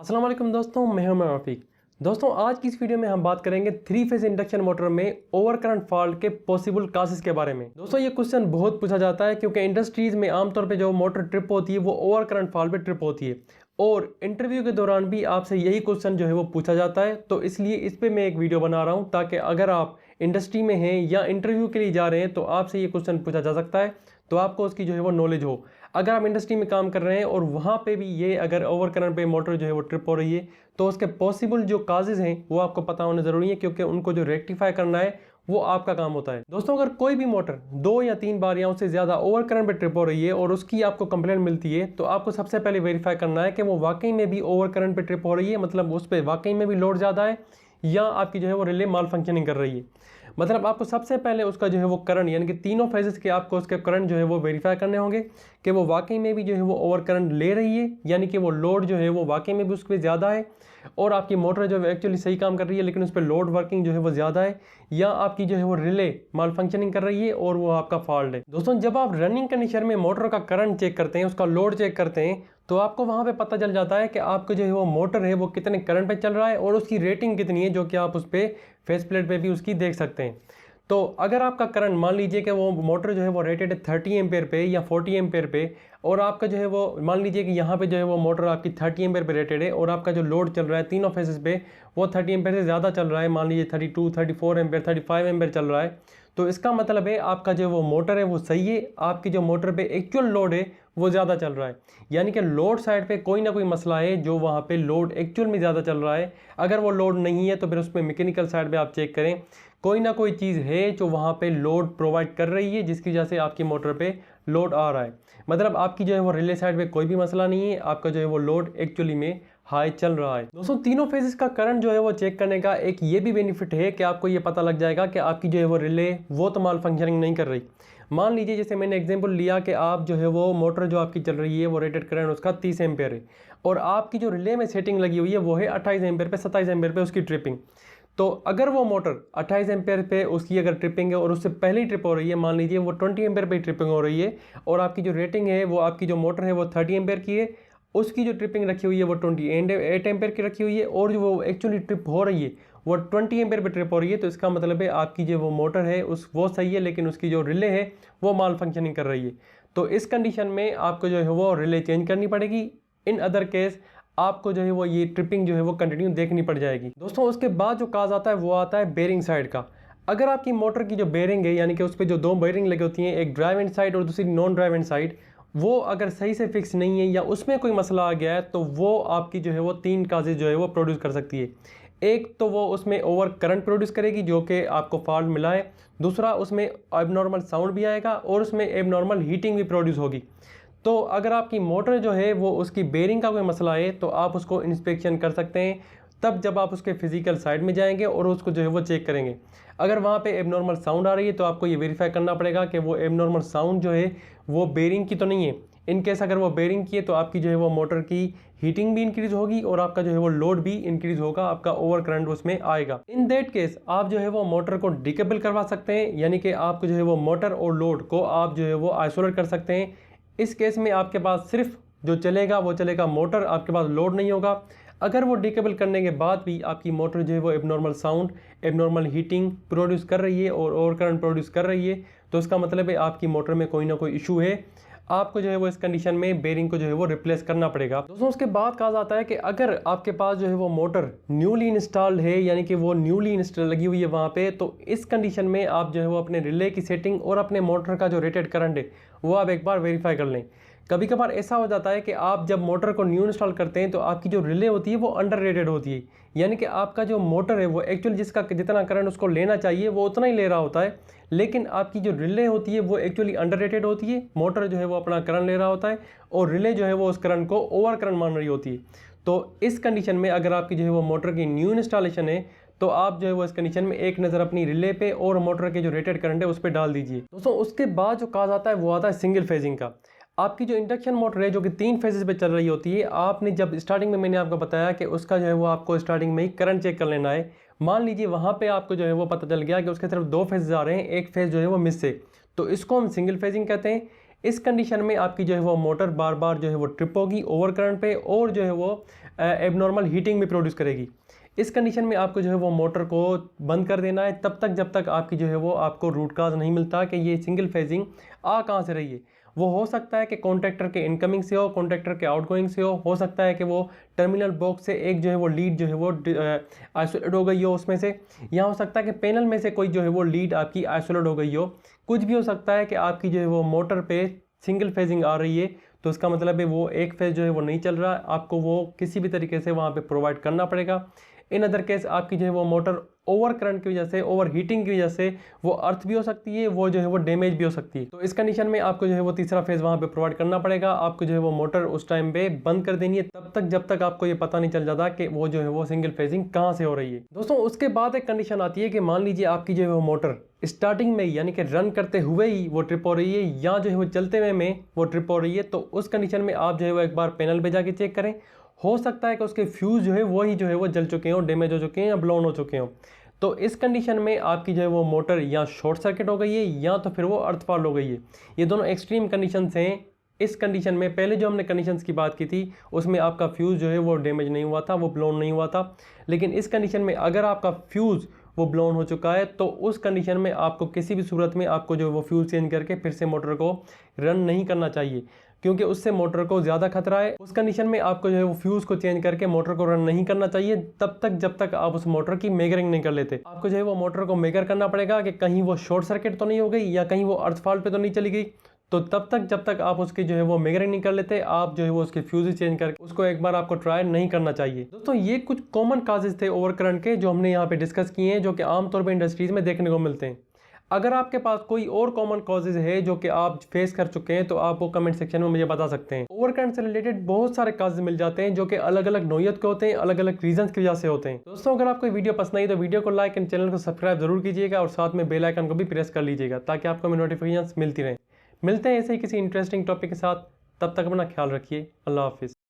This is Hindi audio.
अस्सलाम वालेकुम दोस्तों, मैं हूं रफ़ीक। दोस्तों आज की इस वीडियो में हम बात करेंगे 3 फेज इंडक्शन मोटर में ओवर करंट फॉल्ट के पॉसिबल कासेस के बारे में। दोस्तों ये क्वेश्चन बहुत पूछा जाता है क्योंकि इंडस्ट्रीज में आमतौर पे जो मोटर ट्रिप होती है वो ओवर करंट फॉल्ट पे ट्रिप होती है और इंटरव्यू के दौरान भी आपसे यही क्वेश्चन जो है वो पूछा जाता है। तो इसलिए इस पर मैं एक वीडियो बना रहा हूँ ताकि अगर आप इंडस्ट्री में हैं या इंटरव्यू के लिए जा रहे हैं तो आपसे ये क्वेश्चन पूछा जा सकता है, तो आपको उसकी जो है वो नॉलेज हो। अगर आप इंडस्ट्री में काम कर रहे हैं और वहाँ पे भी ये अगर ओवर करंट पे मोटर जो है वो ट्रिप हो रही है तो उसके पॉसिबल जो काजेज हैं वो आपको पता होना ज़रूरी है, क्योंकि उनको जो रेक्टिफाई करना है वो आपका काम होता है। दोस्तों अगर कोई भी मोटर 2 या 3 बार या उससे ज़्यादा ओवर करंट पे ट्रिप हो रही है और उसकी आपको कंप्लेंट मिलती है तो आपको सबसे पहले वेरीफाई करना है कि वो वाकई में भी ओवर करंट पे ट्रिप हो रही है, मतलब उस पर वाकई में भी लोड ज़्यादा है या आपकी जो है वो रिले माल फंक्शनिंग कर रही है। मतलब आपको सबसे पहले उसका जो है वो करंट यानी कि तीनों फेजेस के आपको उसके करंट जो है वो वेरीफाई करने होंगे कि वो वाकई में भी जो है वो ओवर करंट ले रही है, यानी कि वो लोड जो है वो वाकई में भी उस पर ज़्यादा है और आपकी मोटर जो है एक्चुअली सही काम कर रही है लेकिन उस पर लोड वर्किंग जो है वो ज़्यादा है, या आपकी जो है वो रिले माल फंक्शनिंग कर रही है और वो आपका फॉल्ट है। दोस्तों जब आप रनिंग कंडीशन में मोटर का करंट चेक करते हैं, उसका लोड चेक करते हैं, तो आपको वहाँ पे पता चल जाता है कि आपको जो है वो मोटर है वो कितने करंट पे चल रहा है और उसकी रेटिंग कितनी है, जो कि आप उस पर फेस प्लेट पे भी उसकी देख सकते हैं। तो अगर आपका करंट मान लीजिए कि वो मोटर जो है वो रेटेड है 30 एम्पेयर पे या 40 एम्पेयर पे और आपका जो है वो मान लीजिए कि यहाँ पे जो है वो मोटर आपकी 30 एम्पेयर पे रेटेड है और आपका जो लोड चल रहा है तीनों फेसेस पे वो 30 एम्पेयर से ज़्यादा चल रहा है, मान लीजिए 32, 34 एम्पेयर, 35 एम्पेयर चल रहा है, तो इसका मतलब है आपका जो वो मोटर है वो सही है, आपकी जो मोटर पे एक्चुअल लोड है वो ज़्यादा चल रहा है। यानी कि लोड साइड पे कोई ना कोई मसला है जो वहाँ पे लोड एक्चुअल में ज़्यादा चल रहा है। अगर वो लोड नहीं है तो फिर उसमें मैकेनिकल साइड पे आप चेक करें, कोई ना कोई चीज़ है जो वहाँ पे लोड प्रोवाइड कर रही है जिसकी वजह से आपकी मोटर पे लोड आ रहा है। मतलब आपकी जो है वो रिले साइड पे कोई भी मसला नहीं है, आपका जो है वो लोड एक्चुअली में हाई चल रहा है। दोस्तों तीनों फेजेस का करंट जो है वो चेक करने का एक ये भी बेनिफिट है कि आपको ये पता लग जाएगा कि आपकी जो है वो रिले वो तो माल फंक्शनिंग नहीं कर रही। मान लीजिए जैसे मैंने एग्जांपल लिया कि आप जो है वो मोटर जो आपकी चल रही है वो रेटेड करंट उसका 30 एम्पेयर है और आपकी जो रिले में सेटिंग लगी हुई है वो है 28 एम्पेयर पे 27 एम्पेयर पे उसकी ट्रिपिंग। तो अगर वो मोटर 28 एम्पेयर पे उसकी अगर ट्रिपिंग है और उससे पहले ही ट्रिप हो रही है, मान लीजिए वो 20 एम्पेयर पे ट्रिपिंग हो रही है और आपकी जो रेटिंग है वो आपकी जो मोटर है वो 30 एम्पेयर की है, उसकी जो ट्रिपिंग रखी हुई है वो 28 एम्पेयर की रखी हुई है और जो वो एक्चुअली ट्रिप हो रही है वो 20 एम्पेयर पे ट्रिप हो रही है, तो इसका मतलब है आपकी जो वो मोटर है उस वो सही है लेकिन उसकी जो रिले है वो माल फंक्शनिंग कर रही है। तो इस कंडीशन में आपको जो है वो रिले चेंज करनी पड़ेगी। इन अदर केस आपको जो है वो ये ट्रिपिंग जो है वो कंटिन्यू देखनी पड़ जाएगी। दोस्तों उसके बाद जो काज आता है वो आता है बेरिंग साइड का। अगर आपकी मोटर की जो बेरिंग है यानी कि उस पर जो 2 बेरिंग लगी होती हैं, एक ड्राइव एंड साइड और दूसरी नॉन ड्राइव एंड साइड, वो अगर सही से फिक्स नहीं है या उसमें कोई मसला आ गया है तो वो आपकी जो है वो 3 काजेज जो है वो प्रोड्यूस कर सकती है। एक तो वो उसमें ओवर करंट प्रोड्यूस करेगी जो कि आपको फॉल्ट मिला है, दूसरा उसमें एबनॉर्मल साउंड भी आएगा और उसमें एबनॉर्मल हीटिंग भी प्रोड्यूस होगी। तो अगर आपकी मोटर जो है वो उसकी बेरिंग का कोई मसला है तो आप उसको इंस्पेक्शन कर सकते हैं, तब जब आप उसके फिजिकल साइड में जाएंगे और उसको जो है वो चेक करेंगे। अगर वहाँ पे एबनॉर्मल साउंड आ रही है तो आपको ये वेरीफाई करना पड़ेगा कि वो एबनॉर्मल साउंड जो है वो बेरिंग की तो नहीं है। इन केस अगर वो बेरिंग की है तो आपकी जो है वो मोटर की हीटिंग भी इंक्रीज होगी और आपका जो है वो लोड भी इंक्रीज होगा, आपका ओवर करंट उसमें आएगा। इन दैट केस आप जो है वो मोटर को डिकेबल करवा सकते हैं, यानी कि आपको जो है वो मोटर और लोड को आप जो है वो आइसोलेट कर सकते हैं। इस केस में आपके पास सिर्फ जो चलेगा वो चलेगा मोटर, आपके पास लोड नहीं होगा। अगर वो डिकेबल करने के बाद भी आपकी मोटर जो है वो abnormal sound, abnormal heating produce कर रही है और ओवर करंट प्रोड्यूस कर रही है तो इसका मतलब है आपकी मोटर में कोई ना कोई इशू है, आपको जो है वो इस कंडीशन में बेरिंग को जो है वो रिप्लेस करना पड़ेगा। दोस्तों उसके बाद कहा जाता है कि अगर आपके पास जो है वो मोटर न्यूली इंस्टॉल्ड है यानी कि वो न्यूली इंस्टॉल लगी हुई है वहाँ पे, तो इस कंडीशन में आप जो है वो अपने रिले की सेटिंग और अपने मोटर का जो रेटेड करंट है वो आप एक बार वेरीफाई कर लें। कभी कभार ऐसा हो जाता है कि आप जब मोटर को न्यू इंस्टॉल करते हैं तो आपकी जो रिले होती है वो अंडर रेटेड होती है, यानी कि आपका जो मोटर है वो एक्चुअली जिसका जितना करंट उसको लेना चाहिए वो उतना ही ले रहा होता है, लेकिन आपकी जो रिले होती है वो एक्चुअली अंडर रेटेड होती है। मोटर जो है वो अपना करंट ले रहा होता है और रिले जो है वो उस करंट को ओवर करंट मान रही होती है। तो इस कंडीशन में अगर आपकी जो है वो मोटर की न्यू इंस्टॉलेशन है तो आप जो है वो इस कंडीशन में एक नज़र अपनी रिले पे और मोटर के जो रेटेड करंट है उस पर डाल दीजिए। दोस्तों उसके बाद जो कहा जाता है वो आता है सिंगल फेजिंग का। आपकी जो इंडक्शन मोटर है जो कि 3 फेजेस पे चल रही होती है, आपने जब स्टार्टिंग में मैंने आपको बताया कि उसका जो है वो आपको स्टार्टिंग में ही करंट चेक कर लेना है। मान लीजिए वहाँ पे आपको जो है वो पता चल गया कि उसके तरफ 2 फेजेस आ रहे हैं, एक फेज जो है वो मिस है, तो इसको हम सिंगल फेजिंग कहते हैं। इस कंडीशन में आपकी जो है वो मोटर बार बार जो है वो ट्रिप होगी ओवर करंट पे और जो है वो एबनॉर्मल हीटिंग भी प्रोड्यूस करेगी। इस कंडीशन में आपको जो है वो मोटर को बंद कर देना है तब तक जब तक आपकी जो है वो आपको रूट काज नहीं मिलता कि ये सिंगल फेजिंग आ कहाँ से रही है। वो हो सकता है कि कॉन्ट्रैक्टर के इनकमिंग से हो कॉन्ट्रैक्टर के आउटगोइंग से हो सकता है कि वो टर्मिनल बॉक्स से एक जो है वो लीड जो है वो आइसोलेट हो गई हो उसमें से, या हो सकता है कि पैनल में से कोई जो है वो लीड आपकी आइसोलेट हो गई हो। कुछ भी हो सकता है कि आपकी जो है वो मोटर पे सिंगल फेजिंग आ रही है तो उसका मतलब है वो एक फेज जो है वो नहीं चल रहा, आपको वो किसी भी तरीके से वहाँ पे प्रोवाइड करना पड़ेगा। इन अदर केस आपकी जो है वो मोटर ओवर करंट की वजह से ओवर हीटिंग की वजह से वो अर्थ भी हो सकती है, वो जो है वो डैमेज भी हो सकती है। तो इस कंडीशन में आपको जो है वो तीसरा फेज वहाँ पे प्रोवाइड करना पड़ेगा। आपको जो है वो मोटर उस टाइम पे बंद कर देनी है तब तक जब तक आपको ये पता नहीं चल जाता कि वो जो है वो सिंगल फेजिंग कहाँ से हो रही है। दोस्तों उसके बाद एक कंडीशन आती है कि मान लीजिए आपकी जो है वो मोटर स्टार्टिंग में यानी कि रन करते हुए ही वो ट्रिप हो रही है या जो है वो चलते हुए में वो ट्रिप हो रही है, तो उस कंडीशन में आप जो है वो एक बार पैनल पे जाके चेक करें। हो सकता है कि उसके फ्यूज़ जो है वही जो है वो जल चुके हों, डैमेज हो चुके हैं या ब्लोन हो चुके हों। तो इस कंडीशन में आपकी जो है वो मोटर या शॉर्ट सर्किट हो गई है या तो फिर वो अर्थ फॉल हो गई है। ये दोनों एक्सट्रीम कंडीशंस हैं। इस कंडीशन में पहले जो हमने कंडीशंस की बात की थी उसमें आपका फ्यूज़ जो है वो डैमेज नहीं हुआ था, वो ब्लोन नहीं हुआ था। लेकिन इस कंडीशन में अगर आपका फ्यूज़ वो ब्लोन हो चुका है तो उस कंडीशन में आपको किसी भी सूरत में आपको जो है वो फ्यूज़ चेंज करके फिर से मोटर को रन नहीं करना चाहिए, क्योंकि उससे मोटर को ज़्यादा खतरा है। उस कंडीशन में आपको जो है वो फ्यूज़ को चेंज करके मोटर को रन नहीं करना चाहिए तब तक जब तक आप उस मोटर की मेजरिंग नहीं कर लेते। आपको जो है वो मोटर को मेजर करना पड़ेगा कि कहीं वो शॉर्ट सर्किट तो नहीं हो गई या कहीं वो अर्थ फॉल्ट पे तो नहीं चली गई। तो तब तक जब तक आप उसकी जो है वो मेजरिंग नहीं कर लेते आप जो है वो उसके फ्यूज़ चेंज करके उसको एक बार आपको ट्राई नहीं करना चाहिए। दोस्तों ये कुछ कॉमन काजेज थे ओवर करंट के जो हमने यहाँ पे डिस्कस किए हैं, जो कि आमतौर पर इंडस्ट्रीज़ में देखने को मिलते हैं। अगर आपके पास कोई और कॉमन कॉजेज है जो कि आप फेस कर चुके हैं तो आप वो कमेंट सेक्शन में मुझे बता सकते हैं। ओवर करंट से रिलेटेड बहुत सारे कॉजेज मिल जाते हैं जो कि अलग अलग नौयत के होते हैं, अलग अलग रीजंस की वजह से होते हैं। दोस्तों अगर आपको वीडियो पसंद आई तो वीडियो को लाइक एंड चैनल को सब्सक्राइब जरूर कीजिएगा और साथ में बेल आइकन को भी प्रेस कर लीजिएगा ताकि आपको मेरी नोटिफिकेशन मिलती रहे। मिलते हैं ऐसे ही किसी इंटरेस्टिंग टॉपिक के साथ, तब तक अपना ख्याल रखिए। अल्लाह हाफिज़।